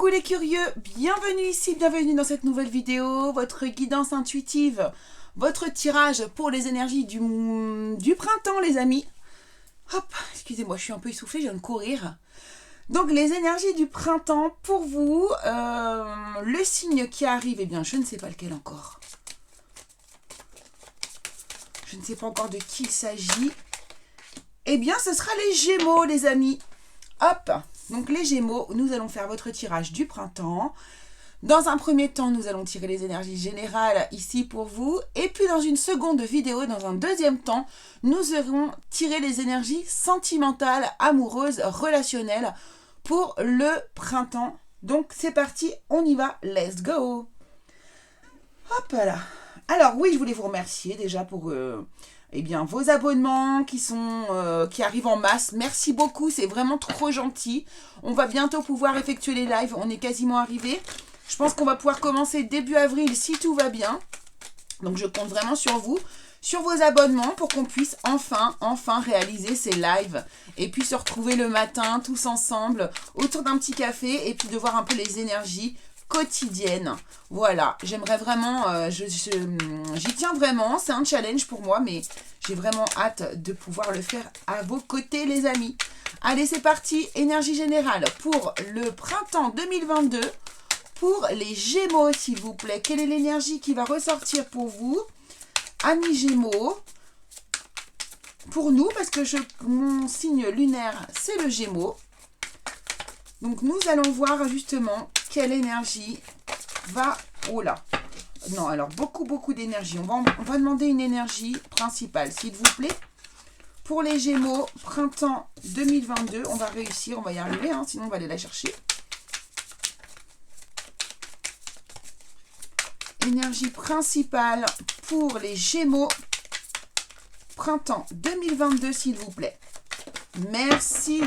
Coucou les curieux, bienvenue ici, bienvenue dans cette nouvelle vidéo, votre guidance intuitive, votre tirage pour les énergies du printemps les amis. Hop, excusez-moi, je suis un peu essoufflée, je viens de courir. Donc les énergies du printemps pour vous, le signe qui arrive, eh bien je ne sais pas lequel encore. Je ne sais pas encore de qui il s'agit. Eh bien ce sera les Gémeaux les amis. Hop, donc les Gémeaux, nous allons faire votre tirage du printemps. Dans un premier temps, nous allons tirer les énergies générales ici pour vous. Et puis dans une seconde vidéo, dans un deuxième temps, nous allons tirer les énergies sentimentales, amoureuses, relationnelles pour le printemps. Donc c'est parti, on y va, let's go. Hop là. Alors oui, je voulais vous remercier déjà pour eh bien, vos abonnements qui arrivent en masse. Merci beaucoup, c'est vraiment trop gentil. On va bientôt pouvoir effectuer les lives, on est quasiment arrivé. Je pense qu'on va pouvoir commencer début avril si tout va bien. Donc je compte vraiment sur vous, sur vos abonnements pour qu'on puisse enfin réaliser ces lives. Et puis se retrouver le matin tous ensemble autour d'un petit café et puis de voir un peu les énergies quotidiennes. Voilà, j'aimerais vraiment, j'y tiens vraiment, c'est un challenge pour moi, mais j'ai vraiment hâte de pouvoir le faire à vos côtés les amis. Allez, c'est parti, énergie générale pour le printemps 2022. Pour les Gémeaux, s'il vous plaît, quelle est l'énergie qui va ressortir pour vous, amis Gémeaux? Pour nous, parce que mon signe lunaire, c'est le Gémeaux. Donc, nous allons voir justement quelle énergie va... Oh là! Non, alors, beaucoup d'énergie. On va demander une énergie principale, s'il vous plaît. Pour les Gémeaux, printemps 2022, on va réussir, on va y arriver, hein, sinon on va aller la chercher. Énergie principale pour les Gémeaux, printemps 2022, s'il vous plaît. Merci.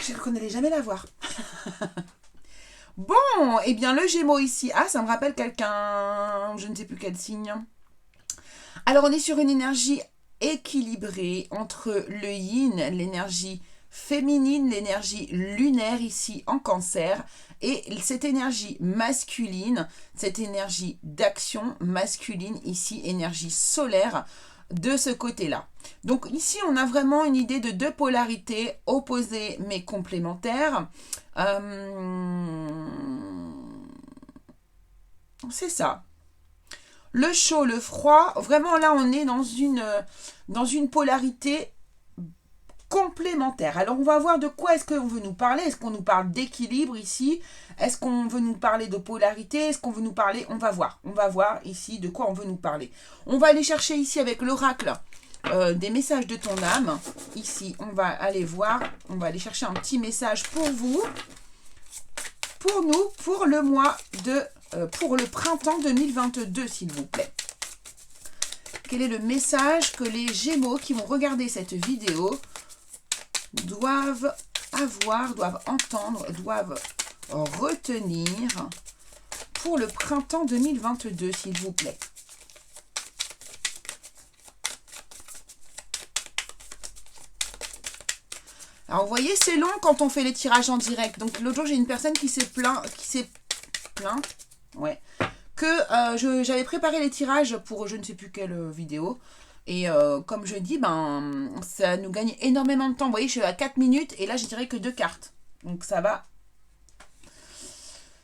Je ne connais jamais la voir. Bon, eh bien le Gémeaux ici. Ah, ça me rappelle quelqu'un, je ne sais plus quel signe. Alors, on est sur une énergie équilibrée entre le yin, l'énergie féminine, l'énergie lunaire ici en Cancer, et cette énergie masculine, cette énergie d'action masculine ici, énergie solaire de ce côté-là. Donc ici, on a vraiment une idée de deux polarités opposées mais complémentaires. C'est ça. Le chaud, le froid, vraiment là, on est dans une polarité complémentaire. Alors, on va voir de quoi est-ce qu'on veut nous parler. Est-ce qu'on nous parle d'équilibre ici? Est-ce qu'on veut nous parler de polarité? Est-ce qu'on veut nous parler... On va voir ici de quoi on veut nous parler. On va aller chercher ici avec l'oracle des messages de ton âme. Ici, on va aller voir. On va aller chercher un petit message pour vous. Pour nous, pour le mois de... pour le printemps 2022, s'il vous plaît. Quel est le message que les Gémeaux qui vont regarder cette vidéo doivent avoir, doivent entendre, doivent retenir pour le printemps 2022, s'il vous plaît. Alors, vous voyez, c'est long quand on fait les tirages en direct. Donc, l'autre jour, j'ai une personne qui s'est plainte, ouais, que j'avais préparé les tirages pour je ne sais plus quelle vidéo. Et comme je dis, ben, ça nous gagne énormément de temps. Vous voyez, je suis à 4 minutes et là, je dirais que 2 cartes. Donc, ça va.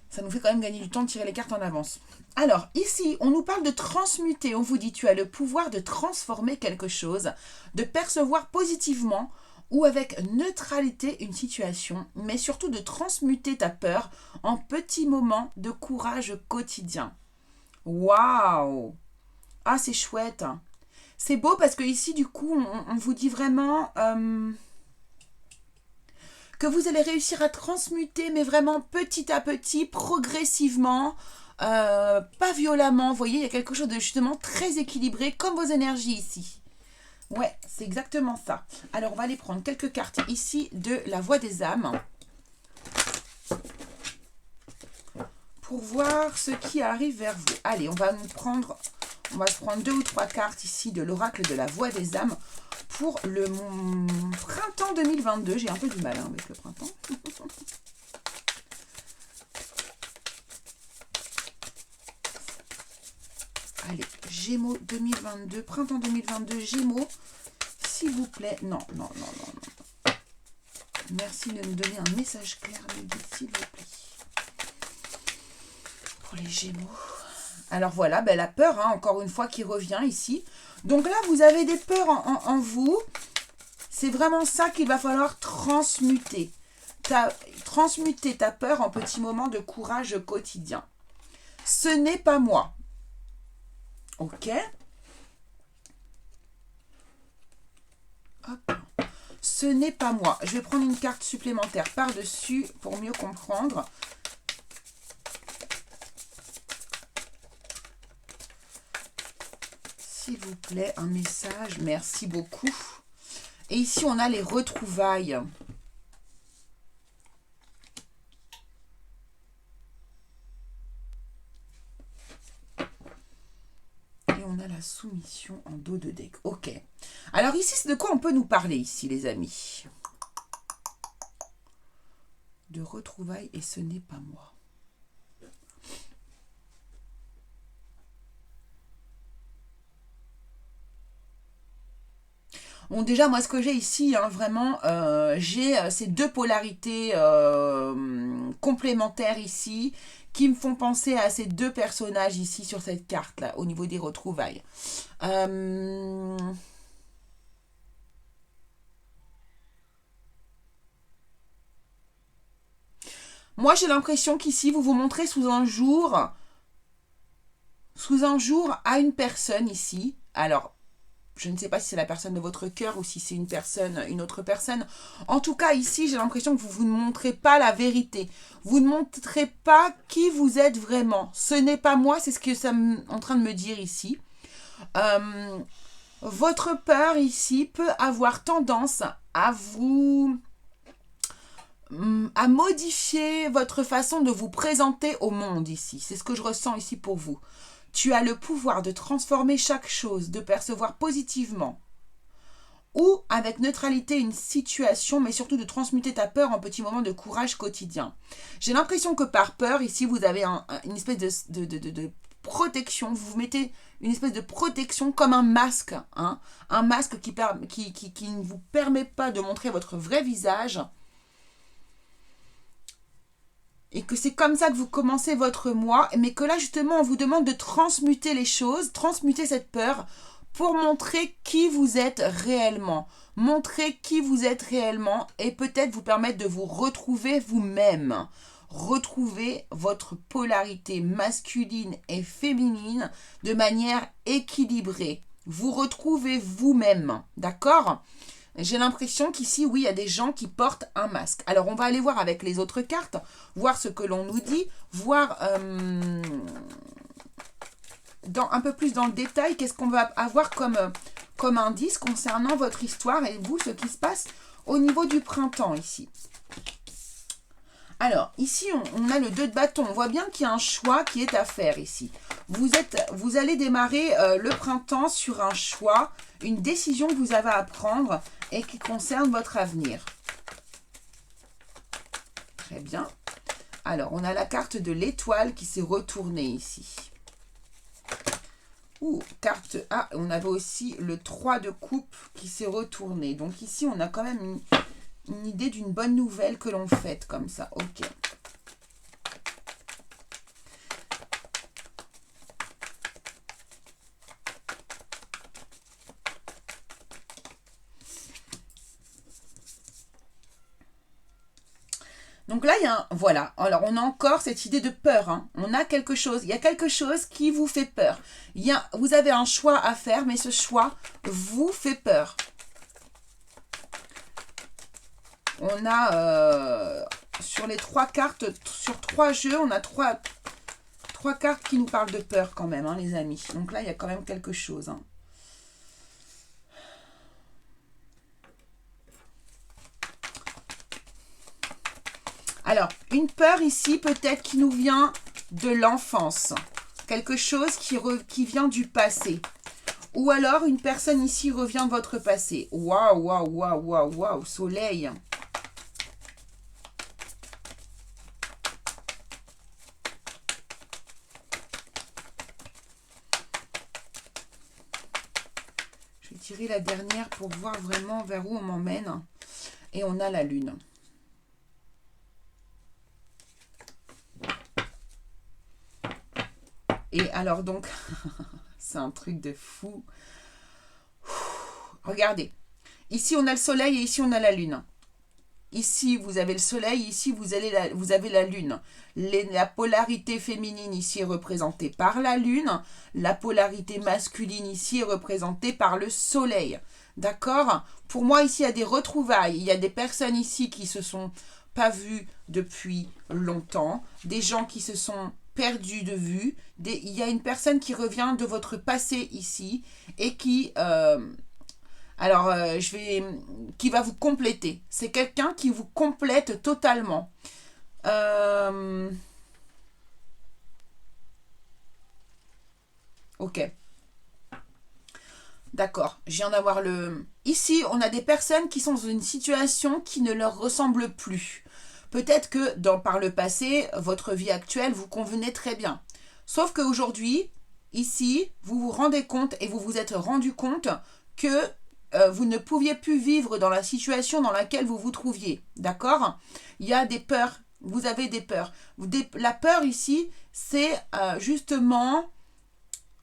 Ça nous fait quand même gagner du temps de tirer les cartes en avance. Alors, ici, on nous parle de transmuter. On vous dit, tu as le pouvoir de transformer quelque chose, de percevoir positivement ou avec neutralité une situation, mais surtout de transmuter ta peur en petits moments de courage quotidien. Waouh! Ah, c'est chouette! C'est beau parce que ici, du coup, on vous dit vraiment que vous allez réussir à transmuter, mais vraiment petit à petit, progressivement, pas violemment. Vous voyez, il y a quelque chose de justement très équilibré, comme vos énergies ici. Ouais, c'est exactement ça. Alors, on va aller prendre quelques cartes ici de la Voix des âmes pour voir ce qui arrive vers vous. Allez, on va se prendre 2 ou 3 cartes ici de l'oracle de la Voix des âmes pour le printemps 2022. J'ai un peu du mal avec le printemps. Allez, Gémeaux 2022, printemps 2022, Gémeaux, s'il vous plaît. Non, non, non, non, non. Merci de nous donner un message clair, mes guides, s'il vous plaît. Pour les Gémeaux. Alors voilà, ben la peur, hein, encore une fois, qui revient ici. Donc là, vous avez des peurs en vous. C'est vraiment ça qu'il va falloir transmuter. Transmuter ta peur en petits moments de courage quotidien. Ce n'est pas moi. Ok. Hop. Ce n'est pas moi. Je vais prendre une carte supplémentaire par-dessus pour mieux comprendre. S'il vous plaît, un message. Merci beaucoup. Et ici, on a les retrouvailles. Et on a la soumission en dos de deck. Ok. Alors ici, c'est de quoi on peut nous parler ici, les amis? De retrouvailles et ce n'est pas moi. Bon, déjà, moi, ce que j'ai ici, hein, vraiment, j'ai ces deux polarités complémentaires ici qui me font penser à ces deux personnages ici sur cette carte-là, au niveau des retrouvailles. Moi, j'ai l'impression qu'ici, vous vous montrez sous un jour à une personne ici. Alors, je ne sais pas si c'est la personne de votre cœur ou si c'est une autre personne. En tout cas, ici, j'ai l'impression que vous ne montrez pas la vérité. Vous ne montrez pas qui vous êtes vraiment. Ce n'est pas moi, c'est ce que ça est en train de me dire ici. Votre peur ici peut avoir tendance à modifier votre façon de vous présenter au monde ici. C'est ce que je ressens ici pour vous. Tu as le pouvoir de transformer chaque chose, de percevoir positivement ou avec neutralité une situation, mais surtout de transmuter ta peur en petits moments de courage quotidien. J'ai l'impression que par peur, ici, vous avez une espèce de protection. Vous vous mettez une espèce de protection comme un masque. Hein, un masque qui ne vous permet pas de montrer votre vrai visage. Et que c'est comme ça que vous commencez votre mois, mais que là, justement, on vous demande de transmuter les choses, transmuter cette peur pour montrer qui vous êtes réellement. Montrer qui vous êtes réellement et peut-être vous permettre de vous retrouver vous-même. Retrouver votre polarité masculine et féminine de manière équilibrée. Vous retrouvez vous-même, d'accord ? J'ai l'impression qu'ici, oui, il y a des gens qui portent un masque. Alors, on va aller voir avec les autres cartes, voir ce que l'on nous dit, voir un peu plus dans le détail qu'est-ce qu'on va avoir comme indice concernant votre histoire et vous, ce qui se passe au niveau du printemps ici. Alors, ici, on a le 2 de bâton. On voit bien qu'il y a un choix qui est à faire ici. Vous allez démarrer le printemps sur un choix, une décision que vous avez à prendre et qui concerne votre avenir. Très bien. Alors, on a la carte de l'étoile qui s'est retournée ici. Carte A. On avait aussi le 3 de coupe qui s'est retourné. Donc ici, on a quand même une idée d'une bonne nouvelle que l'on fête comme ça. Ok. Donc là, voilà. Alors, on a encore cette idée de peur. Hein. On a quelque chose. Il y a quelque chose qui vous fait peur. Vous avez un choix à faire, mais ce choix vous fait peur. On a, sur les 3 cartes, sur 3 jeux, on a 3 cartes qui nous parlent de peur quand même, hein, les amis. Donc là, il y a quand même quelque chose. Hein. Alors, une peur ici, peut-être qui nous vient de l'enfance. Quelque chose qui vient du passé. Ou alors, une personne ici revient de votre passé. Waouh, waouh, waouh, waouh, waouh, soleil. tirer la dernière pour voir vraiment vers où on m'emmène. Et on a la lune. Et alors donc, c'est un truc de fou. Regardez. Ici, on a le soleil et ici, on a la lune. Ici, vous avez le soleil, ici, vous avez la lune. La polarité féminine ici est représentée par la lune. La polarité masculine ici est représentée par le soleil. D'accord? Pour moi, ici, il y a des retrouvailles. Il y a des personnes ici qui se sont pas vues depuis longtemps. Des gens qui se sont perdus de vue. Il y a une personne qui revient de votre passé ici et qui... qui va vous compléter. C'est quelqu'un qui vous complète totalement. Ok. D'accord. Je viens d'avoir le... Ici, on a des personnes qui sont dans une situation qui ne leur ressemble plus. Peut-être que par le passé, votre vie actuelle vous convenait très bien. Sauf qu'aujourd'hui, ici, vous vous rendez compte et vous vous êtes rendu compte que vous ne pouviez plus vivre dans la situation dans laquelle vous vous trouviez. D'accord? Il y a des peurs. Vous avez des peurs. La peur ici, c'est justement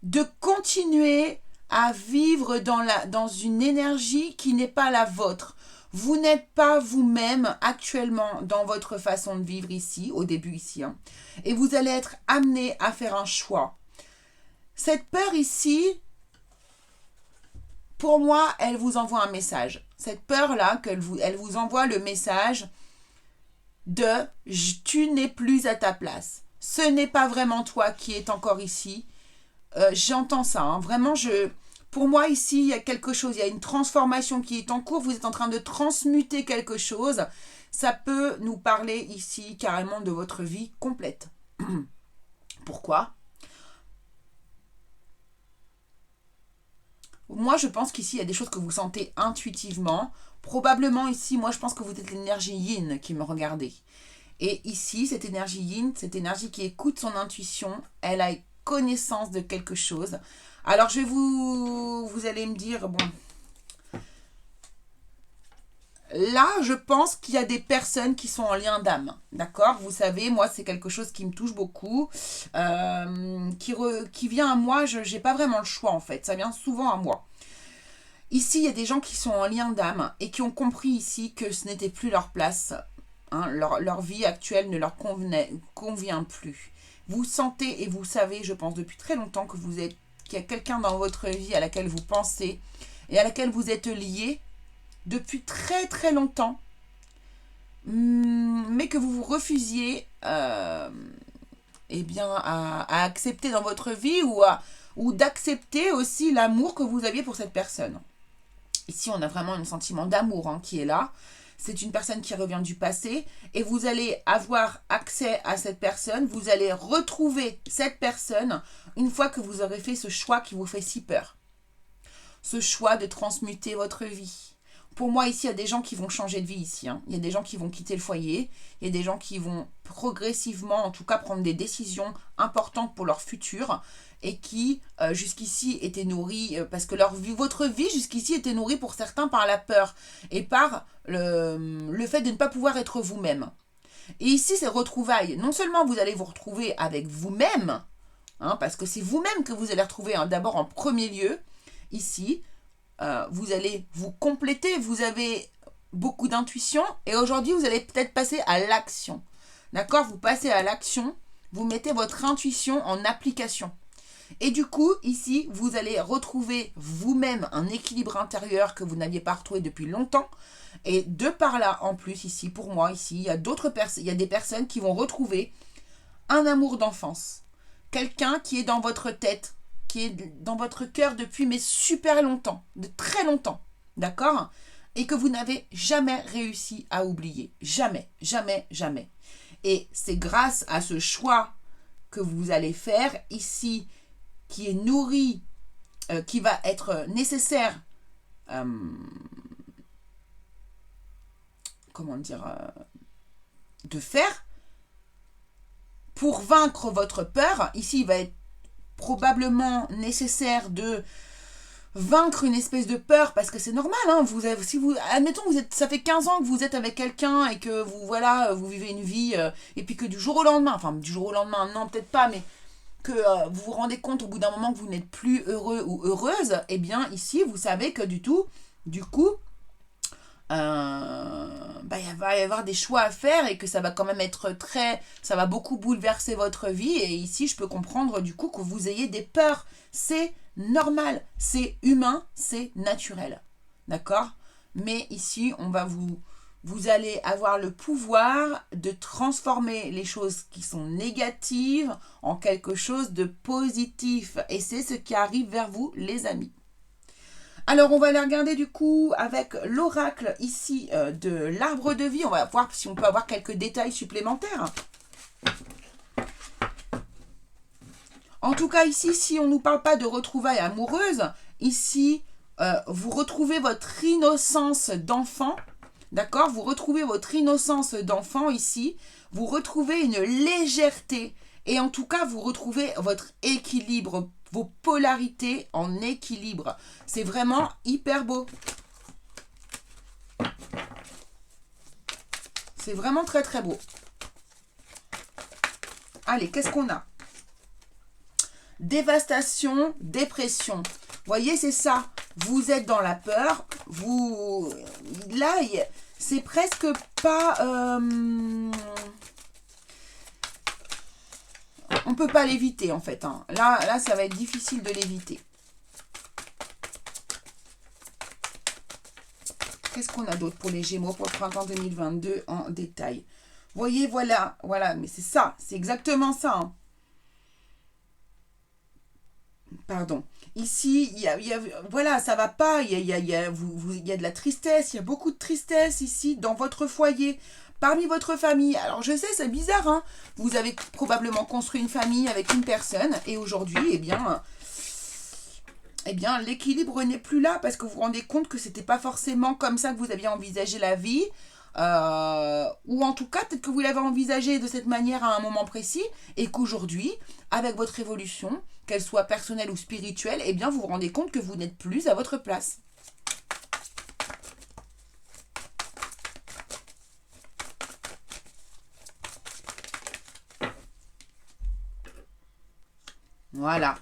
de continuer à vivre dans une énergie qui n'est pas la vôtre. Vous n'êtes pas vous-même actuellement dans votre façon de vivre ici, au début ici. Hein, et vous allez être amené à faire un choix. Cette peur ici... Pour moi, elle vous envoie un message. Cette peur-là, elle vous envoie le message de « tu n'es plus à ta place ». Ce n'est pas vraiment toi qui es encore ici. J'entends ça. Hein. Vraiment, pour moi, ici, il y a quelque chose. Il y a une transformation qui est en cours. Vous êtes en train de transmuter quelque chose. Ça peut nous parler ici carrément de votre vie complète. Pourquoi ? Moi, je pense qu'ici, il y a des choses que vous sentez intuitivement. Probablement ici, moi, je pense que vous êtes l'énergie yin qui me regardez. Et ici, cette énergie yin, cette énergie qui écoute son intuition, elle a connaissance de quelque chose. Alors, vous allez me dire, bon... Là, je pense qu'il y a des personnes qui sont en lien d'âme, d'accord? Vous savez, moi, c'est quelque chose qui me touche beaucoup, qui vient à moi, je n'ai pas vraiment le choix, en fait. Ça vient souvent à moi. Ici, il y a des gens qui sont en lien d'âme et qui ont compris ici que ce n'était plus leur place. Hein, leur vie actuelle ne leur convient plus. Vous sentez et vous savez, je pense, depuis très longtemps qu'il y a quelqu'un dans votre vie à laquelle vous pensez et à laquelle vous êtes lié depuis très très longtemps, mais que vous vous refusiez à accepter dans votre vie ou d'accepter aussi l'amour que vous aviez pour cette personne. Ici, on a vraiment un sentiment d'amour qui est là. C'est une personne qui revient du passé et vous allez avoir accès à cette personne, vous allez retrouver cette personne une fois que vous aurez fait ce choix qui vous fait si peur. Ce choix de transmuter votre vie. Pour moi, ici, il y a des gens qui vont changer de vie ici. Hein. Il y a des gens qui vont quitter le foyer. Il y a des gens qui vont progressivement, en tout cas, prendre des décisions importantes pour leur futur et qui, jusqu'ici, étaient nourris, parce que votre vie, jusqu'ici, était nourrie pour certains par la peur et par le fait de ne pas pouvoir être vous-même. Et ici, c'est retrouvailles. Non seulement vous allez vous retrouver avec vous-même, hein, parce que c'est vous-même que vous allez retrouver d'abord en premier lieu, ici, vous allez vous compléter, vous avez beaucoup d'intuition et aujourd'hui vous allez peut-être passer à l'action. D'accord? Vous passez à l'action, vous mettez votre intuition en application. Et du coup, ici, vous allez retrouver vous-même un équilibre intérieur que vous n'aviez pas retrouvé depuis longtemps. Et de par là, en plus, ici, pour moi, ici, il y a des personnes qui vont retrouver un amour d'enfance. Quelqu'un qui est dans votre tête, qui est dans votre cœur depuis mais super longtemps, de très longtemps, d'accord? Et que vous n'avez jamais réussi à oublier. Jamais, jamais, jamais. Et c'est grâce à ce choix que vous allez faire ici, qui est nourri, qui va être nécessaire, de faire pour vaincre votre peur. Ici, il va être probablement nécessaire de vaincre une espèce de peur, parce que c'est normal, hein, si vous, admettons, ça fait 15 ans que vous êtes avec quelqu'un et que vous, voilà, vous vivez une vie, et puis que du jour au lendemain, enfin du jour au lendemain, non peut-être pas, mais que vous vous rendez compte au bout d'un moment que vous n'êtes plus heureux ou heureuse, eh bien ici, vous savez que du coup, il va y avoir des choix à faire et que ça va quand même être ça va beaucoup bouleverser votre vie. Et ici, je peux comprendre du coup que vous ayez des peurs. C'est normal, c'est humain, c'est naturel. D'accord? Mais ici, vous allez avoir le pouvoir de transformer les choses qui sont négatives en quelque chose de positif. Et c'est ce qui arrive vers vous, les amis. Alors, on va aller regarder du coup avec l'oracle ici de l'arbre de vie. On va voir si on peut avoir quelques détails supplémentaires. En tout cas, ici, si on ne nous parle pas de retrouvailles amoureuses, ici, vous retrouvez votre innocence d'enfant. D'accord? Vous retrouvez votre innocence d'enfant ici. Vous retrouvez une légèreté. Et en tout cas, vous retrouvez votre équilibre, vos polarités en équilibre. C'est vraiment hyper beau. C'est vraiment très très beau. Allez, qu'est-ce qu'on a? Dévastation, dépression. Vous voyez, c'est ça. Vous êtes dans la peur. Là, c'est presque pas... On peut pas l'éviter, en fait. Hein. Là, ça va être difficile de l'éviter. Qu'est-ce qu'on a d'autre pour les Gémeaux pour le printemps 2022 en détail? Vous voyez, voilà, mais c'est ça. C'est exactement ça. Hein. Pardon. Ici, voilà, ça va pas. Il y a de la tristesse. Il y a beaucoup de tristesse ici dans votre foyer. Parmi votre famille. Alors je sais, c'est bizarre, hein. Vous avez probablement construit une famille avec une personne et aujourd'hui, eh bien l'équilibre n'est plus là parce que vous vous rendez compte que c'était pas forcément comme ça que vous aviez envisagé la vie. Ou en tout cas, peut-être que vous l'avez envisagé de cette manière à un moment précis et qu'aujourd'hui, avec votre évolution, qu'elle soit personnelle ou spirituelle, eh bien vous vous rendez compte que vous n'êtes plus à votre place. Voilà.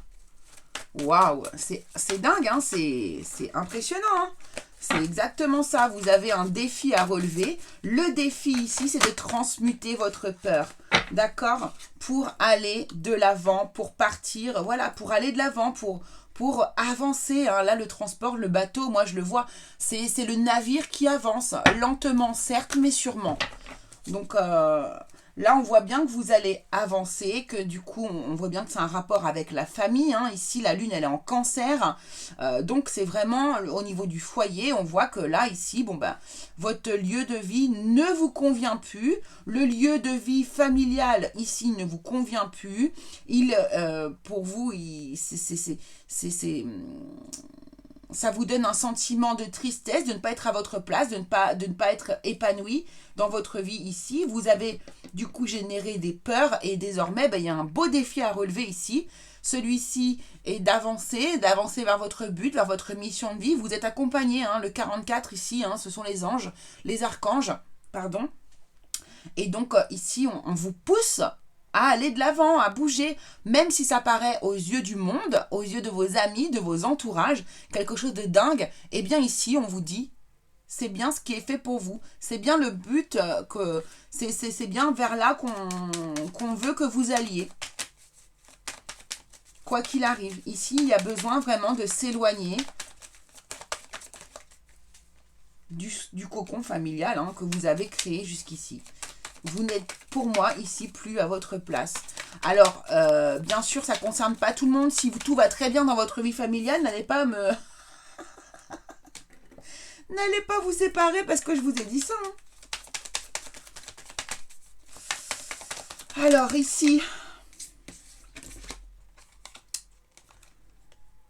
Waouh, c'est dingue, hein, c'est impressionnant. Hein. C'est exactement ça. Vous avez un défi à relever. Le défi ici, c'est de transmuter votre peur. D'accord? Pour aller de l'avant, pour partir, voilà, pour aller de l'avant, pour avancer. Hein. Là, le transport, le bateau, moi je le vois, c'est le navire qui avance. Lentement, certes, mais sûrement. Donc, là, on voit bien que vous allez avancer, que du coup, on voit bien que c'est un rapport avec la famille. Hein. Ici, la lune, elle est en cancer. Donc, c'est vraiment au niveau du foyer. On voit que là, ici, votre lieu de vie ne vous convient plus. Le lieu de vie familial, ici, ne vous convient plus. Pour vous, ça vous donne un sentiment de tristesse, de ne pas être à votre place, de ne pas être épanoui dans votre vie ici. Vous avez du coup généré des peurs et désormais, il y a un beau défi à relever ici. Celui-ci est d'avancer vers votre but, vers votre mission de vie. Vous êtes accompagné, hein, le 44 ici, hein, ce sont les anges, les archanges, pardon. Et donc ici, on vous pousse à aller de l'avant, à bouger, même si ça paraît aux yeux du monde, aux yeux de vos amis, de vos entourages, quelque chose de dingue, eh bien ici, on vous dit, c'est bien ce qui est fait pour vous, c'est bien le but, c'est bien vers là qu'on veut que vous alliez. Quoi qu'il arrive, ici, il y a besoin vraiment de s'éloigner du cocon familial, hein, que vous avez créé jusqu'ici. Vous n'êtes pour moi ici plus à votre place. Alors, bien sûr, ça ne concerne pas tout le monde. Si tout va très bien dans votre vie familiale, n'allez pas n'allez pas vous séparer parce que je vous ai dit ça. Hein. Alors ici,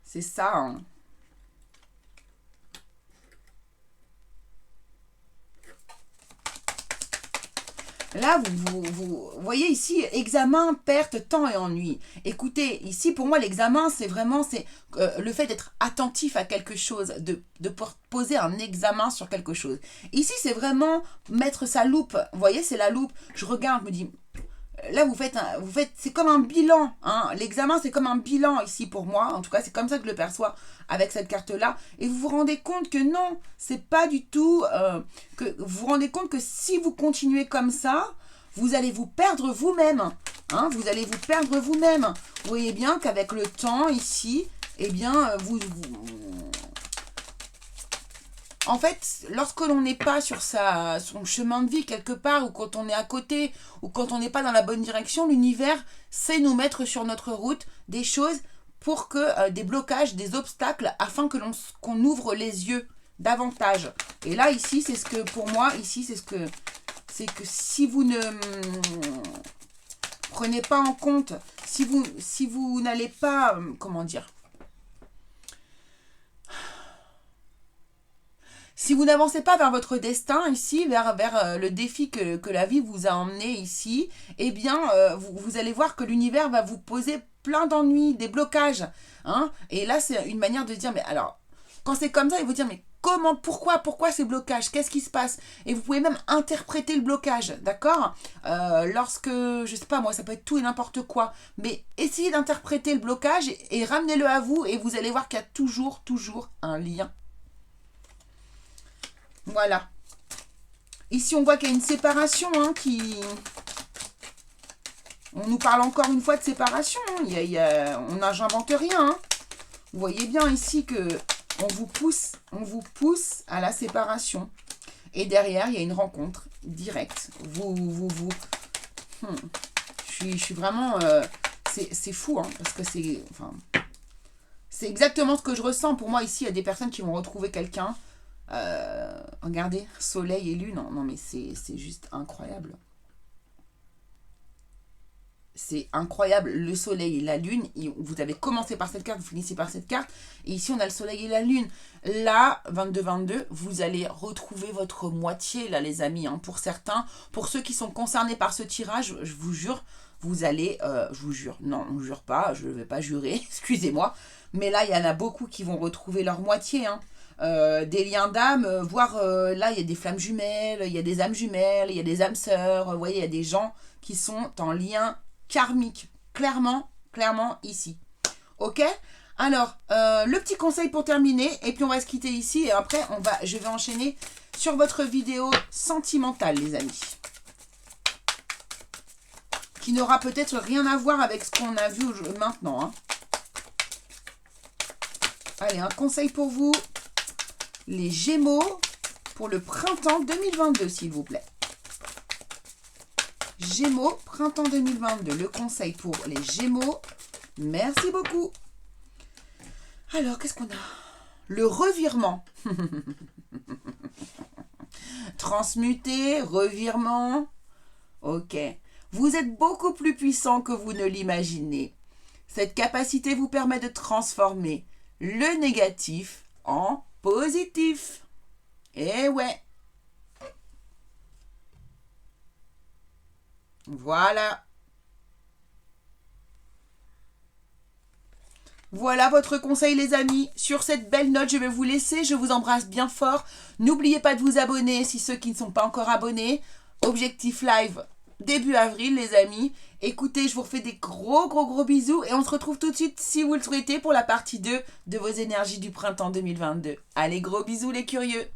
c'est ça. Hein. Là, vous voyez ici, examen, perte, temps et ennui. Écoutez, ici, pour moi, l'examen, c'est vraiment le fait d'être attentif à quelque chose, de poser un examen sur quelque chose. Ici, c'est vraiment mettre sa loupe. Vous voyez, c'est la loupe. Je regarde, je me dis... Là, c'est comme un bilan. Hein. L'examen, c'est comme un bilan ici pour moi. En tout cas, c'est comme ça que je le perçois avec cette carte-là. Et vous vous rendez compte que non, c'est pas du tout... vous vous rendez compte que si vous continuez comme ça, vous allez vous perdre vous-même. Hein. Vous allez vous perdre vous-même. Vous voyez bien qu'avec le temps ici, eh bien, en fait, lorsque l'on n'est pas sur son chemin de vie quelque part, ou quand on est à côté, ou quand on n'est pas dans la bonne direction, l'univers sait nous mettre sur notre route des choses pour que des blocages, des obstacles, afin que qu'on ouvre les yeux davantage. Et là, ici, c'est ce que, pour moi, ici, c'est que si vous ne prenez pas en compte, si vous n'allez pas, comment dire, si vous n'avancez pas vers votre destin ici, vers le défi que la vie vous a emmené ici, eh bien, vous allez voir que l'univers va vous poser plein d'ennuis, des blocages. Hein. Et là, c'est une manière de dire, mais alors, quand c'est comme ça, il vous dire, mais comment, pourquoi ces blocages? Qu'est-ce qui se passe? Et vous pouvez même interpréter le blocage, d'accord? Lorsque, je sais pas moi, ça peut être tout et n'importe quoi, mais essayez d'interpréter le blocage et ramenez-le à vous et vous allez voir qu'il y a toujours un lien. Voilà. Ici, on voit qu'il y a une séparation hein, On nous parle encore une fois de séparation. J'invente rien. Hein. Vous voyez bien ici que on vous pousse à la séparation. Et derrière, il y a une rencontre directe. Je suis vraiment... c'est fou, hein, parce que c'est exactement ce que je ressens. Pour moi, ici, il y a des personnes qui vont retrouver quelqu'un. Regardez, soleil et lune, non mais c'est juste incroyable. C'est incroyable, le soleil et la lune, vous avez commencé par cette carte, vous finissez par cette carte, et ici on a le soleil et la lune. Là, 22-22, vous allez retrouver votre moitié, là les amis, hein, pour certains, pour ceux qui sont concernés par ce tirage, je vous jure, vous allez, je vous jure, non, on ne jure pas, je ne vais pas jurer, excusez-moi, mais là il y en a beaucoup qui vont retrouver leur moitié, hein. Des liens d'âme, voire là il y a des flammes jumelles, il y a des âmes jumelles, il y a des âmes sœurs, vous voyez, il y a des gens qui sont en lien karmique, clairement ici. Ok? Alors, le petit conseil pour terminer, et puis on va se quitter ici, et après je vais enchaîner sur votre vidéo sentimentale, les amis. Qui n'aura peut-être rien à voir avec ce qu'on a vu maintenant. Hein. Allez, un conseil pour vous. Les Gémeaux pour le printemps 2022, s'il vous plaît. Gémeaux, printemps 2022. Le conseil pour les Gémeaux. Merci beaucoup. Alors, qu'est-ce qu'on a? Le revirement. Transmuter, revirement. Ok. Vous êtes beaucoup plus puissant que vous ne l'imaginez. Cette capacité vous permet de transformer le négatif en positif. Eh ouais. Voilà. Voilà votre conseil les amis. Sur cette belle note, je vais vous laisser. Je vous embrasse bien fort. N'oubliez pas de vous abonner si ceux qui ne sont pas encore abonnés. Objectif live début avril les amis. Écoutez, je vous refais des gros bisous et on se retrouve tout de suite si vous le souhaitez pour la partie 2 de vos énergies du printemps 2022. Allez, gros bisous les curieux.